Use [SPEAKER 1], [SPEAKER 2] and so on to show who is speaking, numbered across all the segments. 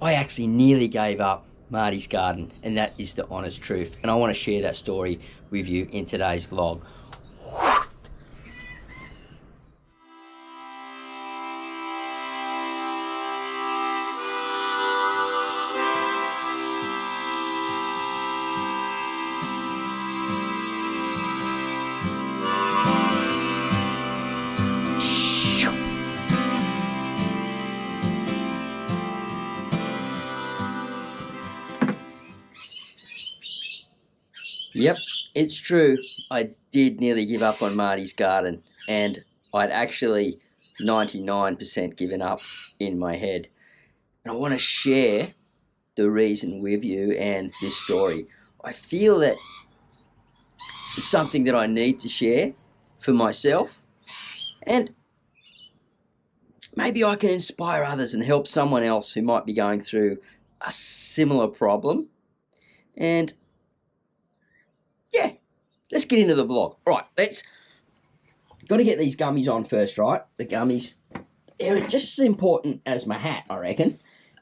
[SPEAKER 1] I actually nearly gave up Marty's Garden, and that is the honest truth. And I want to share that story with you in today's vlog. Yep, it's true. I did nearly give up on Marty's Garden, and I'd actually 99% given up in my head. And I want to share the reason with you and this story. I feel that it's something that I need to share for myself, and maybe I can inspire others and help someone else who might be going through a similar problem. And yeah, let's get into the vlog. Right, got to get these gummies on first, right? The gummies, they're just as important as my hat, I reckon.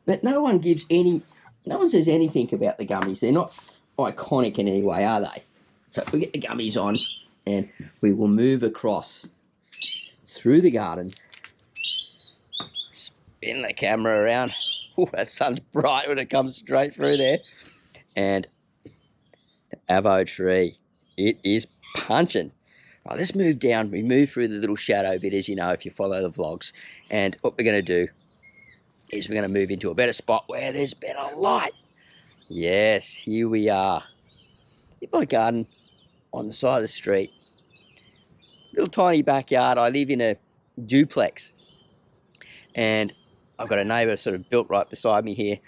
[SPEAKER 1] But no one says anything about the gummies. They're not iconic in any way, are they? So we get the gummies on, and we will move across through the garden. Spin the camera around. Oh, that sun's bright when it comes straight through there. And the avo tree, it is punching. Right, let's move down. We move through the little shadow bit, as you know, if you follow the vlogs. And what we're going to do is we're going to move into a better spot where there's better light. Yes, here we are. In my garden on the side of the street. Little tiny backyard. I live in a duplex. And I've got a neighbour sort of built right beside me here.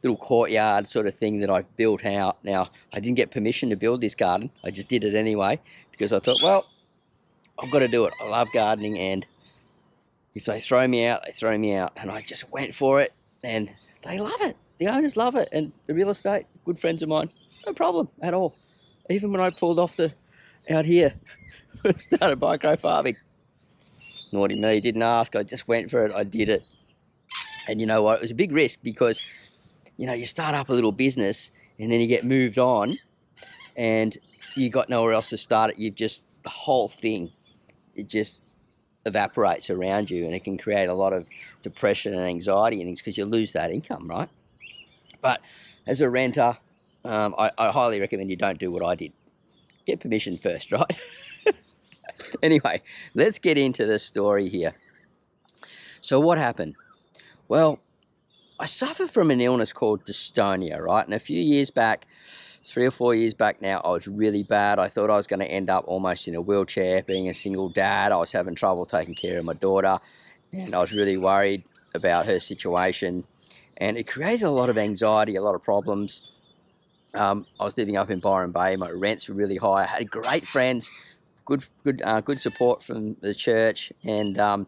[SPEAKER 1] Little courtyard sort of thing that I've built out. Now, I didn't get permission to build this garden. I just did it anyway because I thought, well, I've got to do it. I love gardening, and if they throw me out, they throw me out. And I just went for it, and they love it. The owners love it, and the real estate, good friends of mine, no problem at all. Even when I pulled off out here, started micro farming. Naughty me, didn't ask. I just went for it. I did it. And you know what? It was a big risk because, you know, you start up a little business and then you get moved on and you got nowhere else to start it. The whole thing, it just evaporates around you, and it can create a lot of depression and anxiety and things because you lose that income, right? But as a renter, I highly recommend you don't do what I did. Get permission first, right? Anyway, let's get into the story here. So what happened? Well, I suffer from an illness called dystonia, right? And a few years back, 3 or 4 years back now, I was really bad. I thought I was going to end up almost in a wheelchair. Being a single dad, I was having trouble taking care of my daughter, and I was really worried about her situation. And it created a lot of anxiety, a lot of problems. I was living up in Byron Bay. My rents were really high. I had great friends, good support from the church, and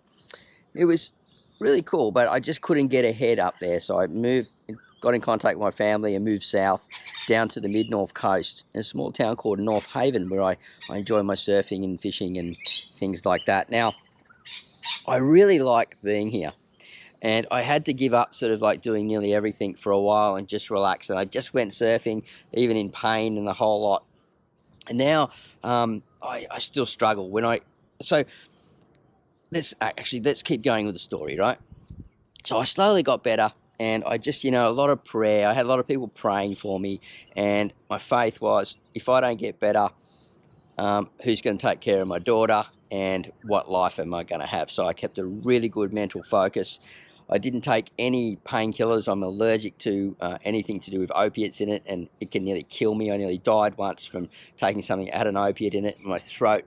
[SPEAKER 1] it was really cool, but I just couldn't get ahead up there. So I got in contact with my family and moved south down to the mid-north coast in a small town called North Haven, where I enjoy my surfing and fishing and things like that. Now, I really like being here, and I had to give up sort of like doing nearly everything for a while and just relax. And I just went surfing, even in pain and the whole lot. And now I still struggle so let's keep going with the story, right? So I slowly got better, and I just, a lot of prayer. I had a lot of people praying for me, and my faith was, if I don't get better, who's going to take care of my daughter, and what life am I going to have? So I kept a really good mental focus. I didn't take any painkillers. I'm allergic to anything to do with opiates in it, and it can nearly kill me. I nearly died once from taking something that had an opiate in it. My throat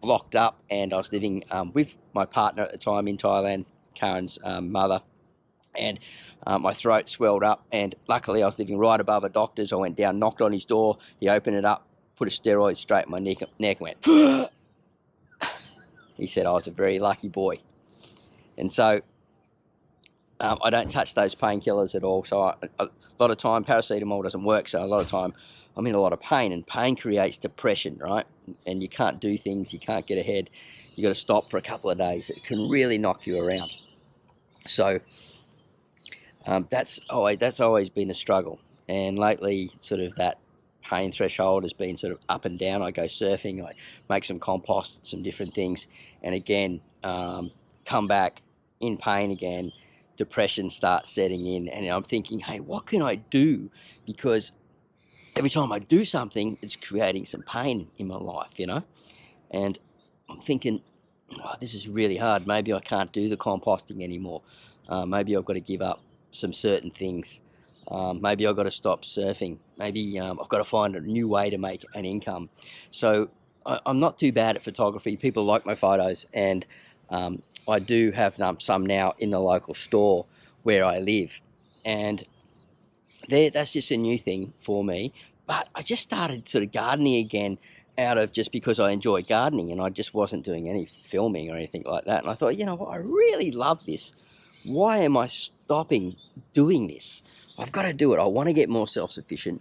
[SPEAKER 1] blocked up, and I was living with my partner at the time in Thailand, Karen's mother, and my throat swelled up, and luckily I was living right above a doctor's. I went down, knocked on his door, he opened it up, put a steroid straight in my neck and went, he said I was a very lucky boy. And so I don't touch those painkillers at all. So a lot of time, paracetamol doesn't work, so a lot of time I'm in a lot of pain, and pain creates depression, right? And you can't do things, you can't get ahead. You got to stop for a couple of days. It can really knock you around. So That's always been a struggle. And lately, sort of that pain threshold has been sort of up and down. I go surfing, I make some compost, some different things, and again, come back in pain again. Depression starts setting in, and I'm thinking, hey, what can I do? Because every time I do something, it's creating some pain in my life, And I'm thinking, oh, this is really hard. Maybe I can't do the composting anymore. Maybe I've got to give up some certain things. Maybe I've got to stop surfing. Maybe I've got to find a new way to make an income. So I'm not too bad at photography. People like my photos, and I do have some now in the local store where I live. And that's just a new thing for me. But I just started sort of gardening again out of just because I enjoy gardening, and I just wasn't doing any filming or anything like that. And I thought, you know what, I really love this. Why am I stopping doing this? I've got to do it. I want to get more self-sufficient.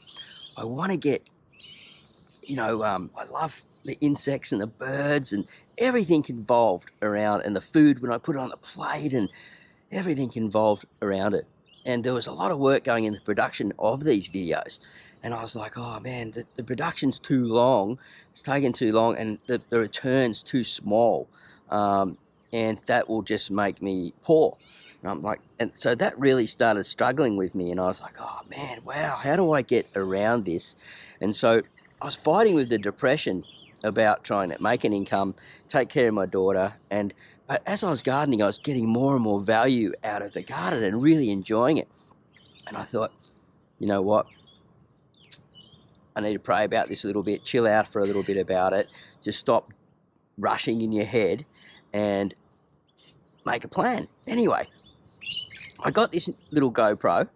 [SPEAKER 1] I want to get, I love the insects and the birds and everything involved around, and the food when I put it on the plate and everything involved around it. And there was a lot of work going in the production of these videos. And I was like, oh man, the production's too long. It's taking too long, and the return's too small. And that will just make me poor. And I'm like, and so that really started struggling with me. And I was like, oh man, wow, how do I get around this? And so I was fighting with the depression about trying to make an income, take care of my daughter. But as I was gardening, I was getting more and more value out of the garden and really enjoying it. And I thought, you know what? I need to pray about this a little bit, chill out for a little bit about it, just stop rushing in your head and make a plan. Anyway, I got this little GoPro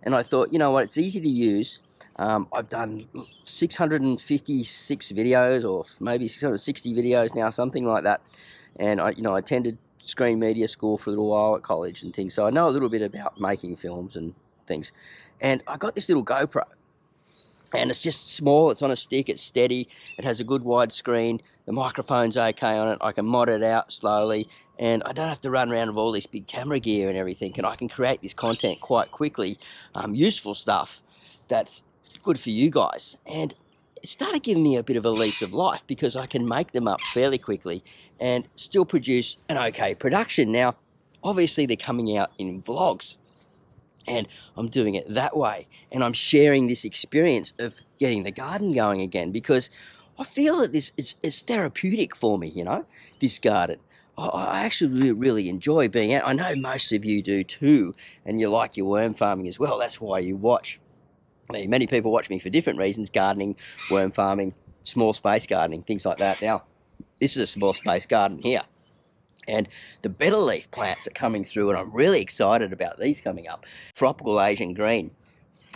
[SPEAKER 1] and I thought, you know what, it's easy to use. I've done 656 videos, or maybe 660 videos now, something like that. And I attended Screen Media School for a little while at college and things, so I know a little bit about making films and things. And I got this little GoPro, and it's just small, it's on a stick, it's steady, it has a good wide screen, the microphone's okay on it, I can mod it out slowly, and I don't have to run around with all this big camera gear and everything, and I can create this content quite quickly, useful stuff that's good for you guys. And it started giving me a bit of a lease of life, because I can make them up fairly quickly and still produce an okay production. Now, obviously they're coming out in vlogs, and I'm doing it that way, and I'm sharing this experience of getting the garden going again, because I feel that it's therapeutic for me, this garden. I actually really enjoy being out. I know most of you do too, and you like your worm farming as well. That's why you watch. I mean, many people watch me for different reasons: gardening, worm farming, small space gardening, things like that. Now, this is a small space garden here, and the better leaf plants are coming through, and I'm really excited about these coming up. Tropical Asian green,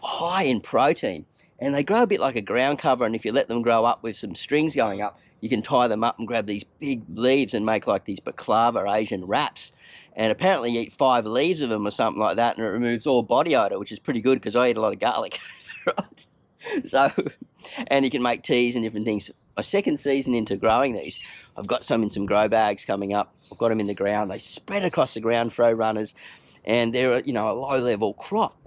[SPEAKER 1] high in protein, and they grow a bit like a ground cover, and if you let them grow up with some strings going up, you can tie them up and grab these big leaves and make like these baklava Asian wraps. And apparently you eat 5 leaves of them or something like that, and it removes all body odor, which is pretty good because I eat a lot of garlic. Right? So, and you can make teas and different things. My second season into growing these, I've got some in some grow bags coming up. I've got them in the ground. They spread across the ground, throw runners, and they're a low-level crop.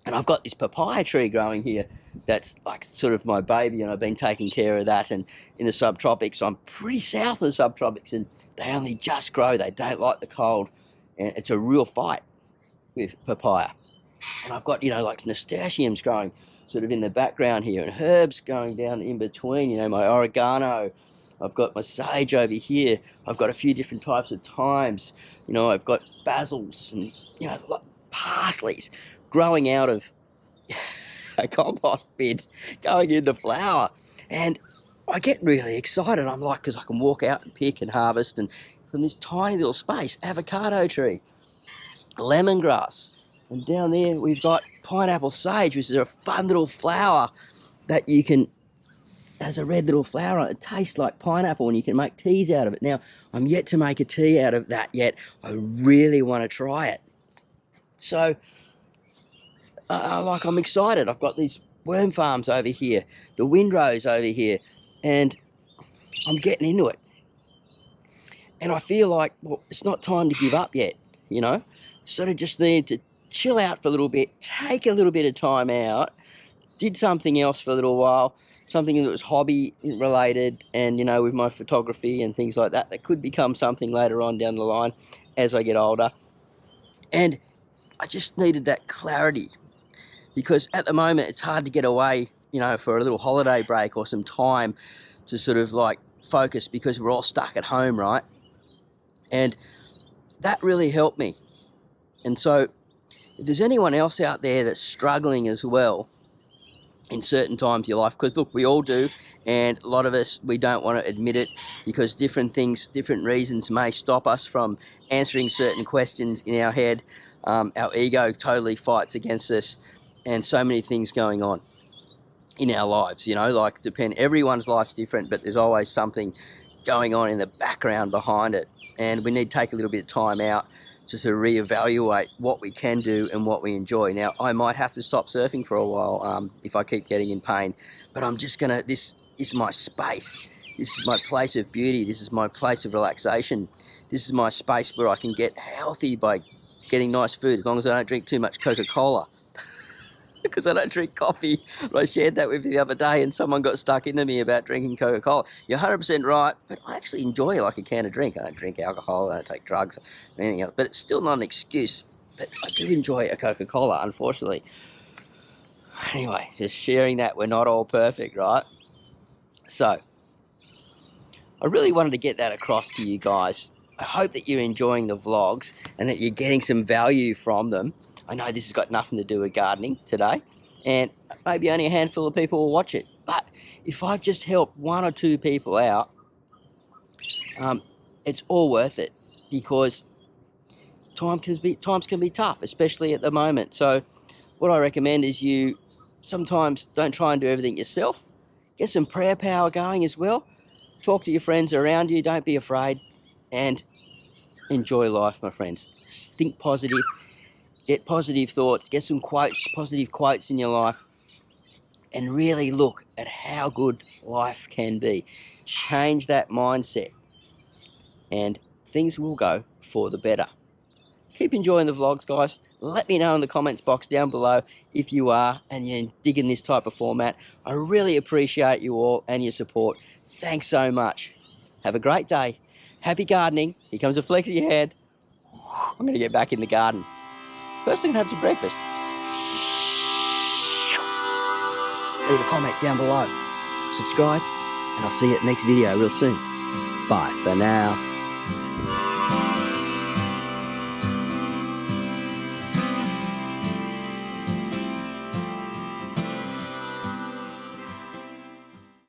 [SPEAKER 1] And I've got this papaya tree growing here that's like sort of my baby, and I've been taking care of that. And in the subtropics, I'm pretty south of the subtropics, and they only just grow. They don't like the cold, and it's a real fight with papaya. And I've got, like nasturtiums growing sort of in the background here, and herbs going down in between, my oregano. I've got my sage over here. I've got a few different types of thymes. I've got basils and, parsleys growing out of a compost bin, going into flower. And I get really excited. I'm like, because I can walk out and pick and harvest, and from this tiny little space, avocado tree, lemongrass. And down there we've got pineapple sage, which is a fun little flower that you can, has a red little flower on it. It tastes like pineapple, and you can make teas out of it. Now, I'm yet to make a tea out of that yet. I really want to try it. So, I'm excited. I've got these worm farms over here, the windrows over here, and I'm getting into it. And I feel like, well, it's not time to give up yet, Sort of just need to chill out for a little bit, take a little bit of time out, did something else for a little while, something that was hobby related, and you know, with my photography and things like that, that could become something later on down the line as I get older. And I just needed that clarity, because at the moment it's hard to get away, you know, for a little holiday break or some time to sort of like focus, because we're all stuck at home, right? And that really helped me. And so if there's anyone else out there that's struggling as well in certain times of your life, because look, we all do, and a lot of us, we don't want to admit it, because different things, different reasons may stop us from answering certain questions in our head. Our ego totally fights against us, and so many things going on in our lives, you know, like everyone's life's different, but there's always something going on in the background behind it, and we need to take a little bit of time out to sort of reevaluate what we can do and what we enjoy. Now, I might have to stop surfing for a while if I keep getting in pain, but I'm just gonna, this is my space. This is my place of beauty. This is my place of relaxation. This is my space where I can get healthy by getting nice food, as long as I don't drink too much Coca-Cola. Because I don't drink coffee. I shared that with you the other day, and someone got stuck into me about drinking Coca-Cola. You're 100% right, but I actually enjoy like a can of drink. I don't drink alcohol, I don't take drugs or anything else, but it's still not an excuse. But I do enjoy a Coca-Cola, unfortunately. Anyway, just sharing that we're not all perfect, right? So, I really wanted to get that across to you guys. I hope that you're enjoying the vlogs and that you're getting some value from them. I know this has got nothing to do with gardening today, and maybe only a handful of people will watch it. But if I've just helped 1 or 2 people out, it's all worth it, because times can be tough, especially at the moment. So what I recommend is you sometimes don't try and do everything yourself. Get some prayer power going as well. Talk to your friends around you. Don't be afraid, and enjoy life, my friends. Think positive. Get positive thoughts, get some quotes, positive quotes in your life, and really look at how good life can be. Change that mindset, and things will go for the better. Keep enjoying the vlogs, guys. Let me know in the comments box down below if you are and you're digging this type of format. I really appreciate you all and your support. Thanks so much. Have a great day. Happy gardening. Here comes a flexi head. I'm going to get back in the garden. First, I'm going to have some breakfast. Leave a comment down below. Subscribe, and I'll see you at the next video real soon. Bye for now.